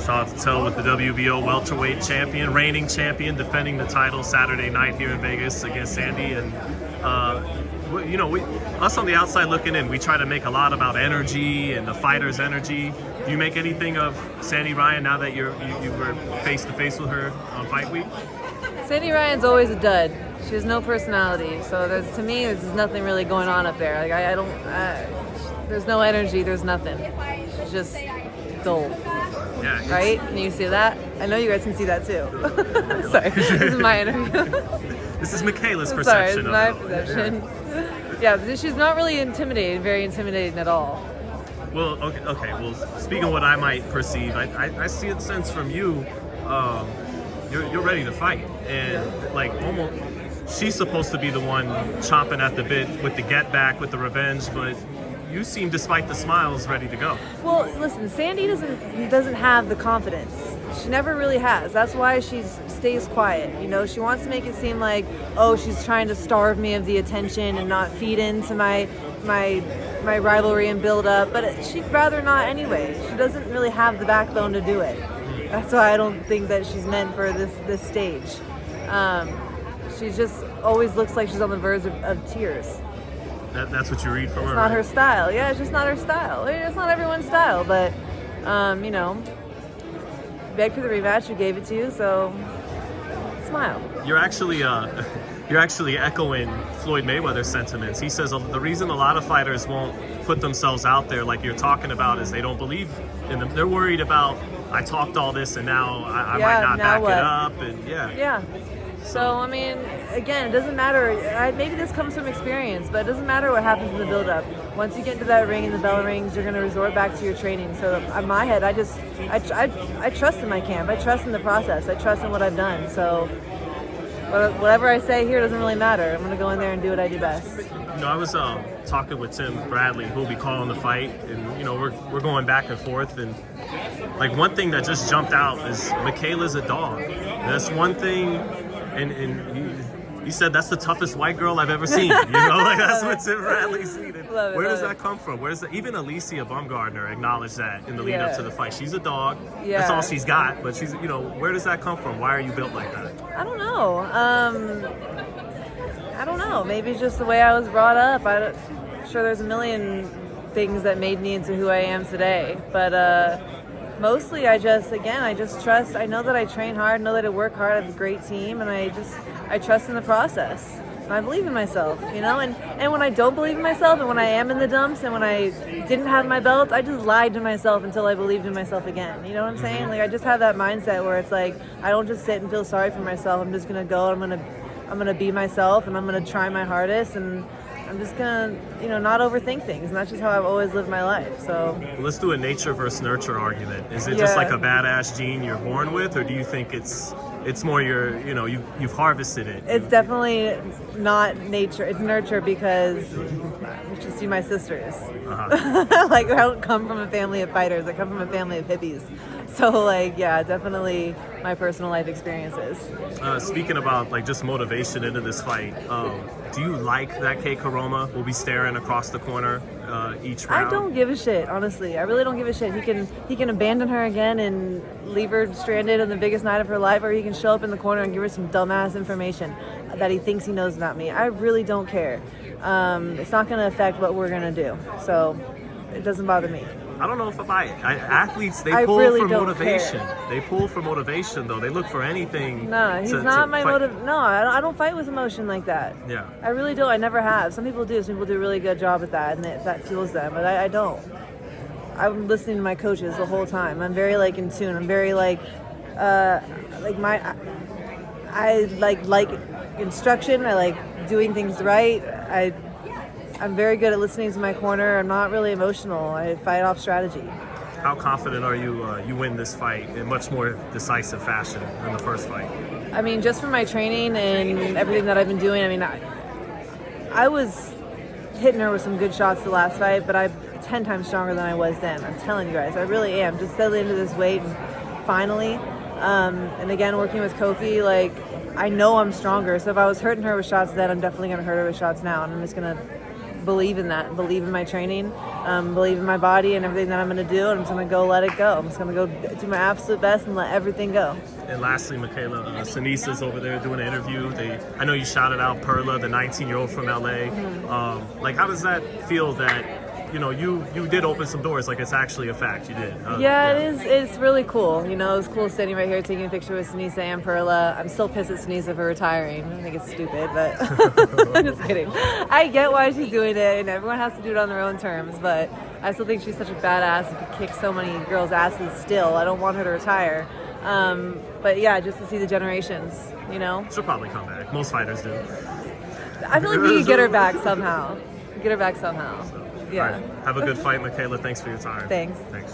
toe with the WBO welterweight champion, reigning champion, defending the title Saturday night here in Vegas against Sandy. And us on the outside looking in, we try to make a lot about energy and the fighter's energy. Do you make anything of Sandy Ryan now that you were face to face with her on fight week? Sandy Ryan's always a dud. She has no personality. So to me, there's nothing really going on up there. Like there's no energy. There's nothing. She's just dull. Yeah. Right? Can you see that? I know you guys can see that too. Sorry, this is my interview. This is Mikaela's perception. Sorry, it's my perception. Yeah, she's not really very intimidating at all. Well, okay. Well, speaking of what I might perceive, I see a sense from you. You're ready to fight, and like almost, she's supposed to be the one chomping at the bit with the get back, with the revenge, but you seem, despite the smiles, ready to go. Well, listen, Sandy doesn't have the confidence. She never really has. That's why she stays quiet. You know, she wants to make it seem like, oh, she's trying to starve me of the attention and not feed into my rivalry and build up. But she'd rather not anyway. She doesn't really have the backbone to do it. That's why I don't think that she's meant for this stage. She just always looks like she's on the verge of tears. That's what you read from her? It's not her style. Yeah, it's just not her style. I mean, it's not everyone's style, but, begged for the rematch, we gave it to you, so smile. You're actually echoing Floyd Mayweather's sentiments. He says the reason a lot of fighters won't put themselves out there like you're talking about is they don't believe in them. They're worried about, I talked all this and now I might not back it up. And Yeah. So, I mean, again, it doesn't matter. Maybe this comes from experience, but it doesn't matter what happens in the build-up. Once you get into that ring and the bell rings, you're going to resort back to your training. So, in my head, I trust in my camp. I trust in the process. I trust in what I've done. So, whatever I say here doesn't really matter. I'm going to go in there and do what I do best. I was talking with Tim Bradley, who'll be calling the fight, and we're going back and forth. And like one thing that just jumped out is Mikaela's a dog. That's one thing. And he said that's the toughest white girl I've ever seen. That's what Tim Bradley said. Where does that come from? Even Alicia Baumgardner acknowledged that in the lead up to the fight. She's a dog. Yeah. That's all she's got. But she's, where does that come from? Why are you built like that? I don't know. Maybe it's just the way I was brought up. I'm sure there's a million things that made me into who I am today. But mostly I just trust. I know that I train hard, know that I work hard. I have a great team, and I trust in the process. And I believe in myself, and when I don't believe in myself, and when I am in the dumps, and when I didn't have my belt, I just lied to myself until I believed in myself again. You know what I'm saying? Like, I just have that mindset where it's like, I don't just sit and feel sorry for myself. I'm just going to go, and I'm gonna be myself, and I'm going to try my hardest, and I'm just gonna, not overthink things, and that's just how I've always lived my life. So let's do a nature versus nurture argument. Is it just like a badass gene you're born with, or do you think it's more you've harvested it? It's definitely not nature. It's nurture, because you should see my sisters. Like, I don't come from a family of fighters. I come from a family of hippies. So, definitely my personal life experiences. Speaking about just motivation into this fight, do you like that Koroma will be staring across the corner each round? I don't give a shit, honestly. I really don't give a shit. He can abandon her again and leave her stranded on the biggest night of her life, or he can show up in the corner and give her some dumbass information that he thinks he knows about me. I really don't care. It's not going to affect what we're going to do, so it doesn't bother me. I don't know if I buy it. Athletes, they pull for motivation. They pull for motivation, though. They look for anything. No, he's not my motive. No, I don't fight with emotion like that. Yeah. I really don't. I never have. Some people do. Some people do a really good job at that, and that fuels them. But I don't. I'm listening to my coaches the whole time. I'm very in tune. I'm very I like instruction. I like doing things right. I'm very good at listening to my corner. I'm not really emotional. I fight off strategy. How confident are you you win this fight in much more decisive fashion than the first fight? I mean, just from my training and everything that I've been doing, I was hitting her with some good shots the last fight, but I'm 10 times stronger than I was then. I'm telling you guys, I really am. Just settling into this weight, and finally. And again, working with Kofi, I know I'm stronger. So if I was hurting her with shots then, I'm definitely going to hurt her with shots now, and I'm just going to believe in that, believe in my training, believe in my body and everything that I'm going to do, and I'm just going to go let it go. I'm just going to go do my absolute best and let everything go. And lastly, Mikaela, Sanisa's over there doing an interview. I know you shouted out Perla, the 19-year-old from LA. Like, how does that feel that, you know, you did open some doors, like it's actually a fact, you did? Yeah, it is. It's really cool. You know, it's cool standing right here taking a picture with Sanisa and Perla. I'm still pissed at Sanisa for retiring. I think it's stupid, but I'm just kidding. I get why she's doing it, and everyone has to do it on their own terms, but I still think she's such a badass and could kick so many girls' asses still. I don't want her to retire. But yeah, just to see the generations, you know? She'll probably come back. Most fighters do. I feel like we could get her back somehow. Get her back somehow. Yeah. All right. Have a good fight, Mikaela. Thanks for your time. Thanks. Thanks.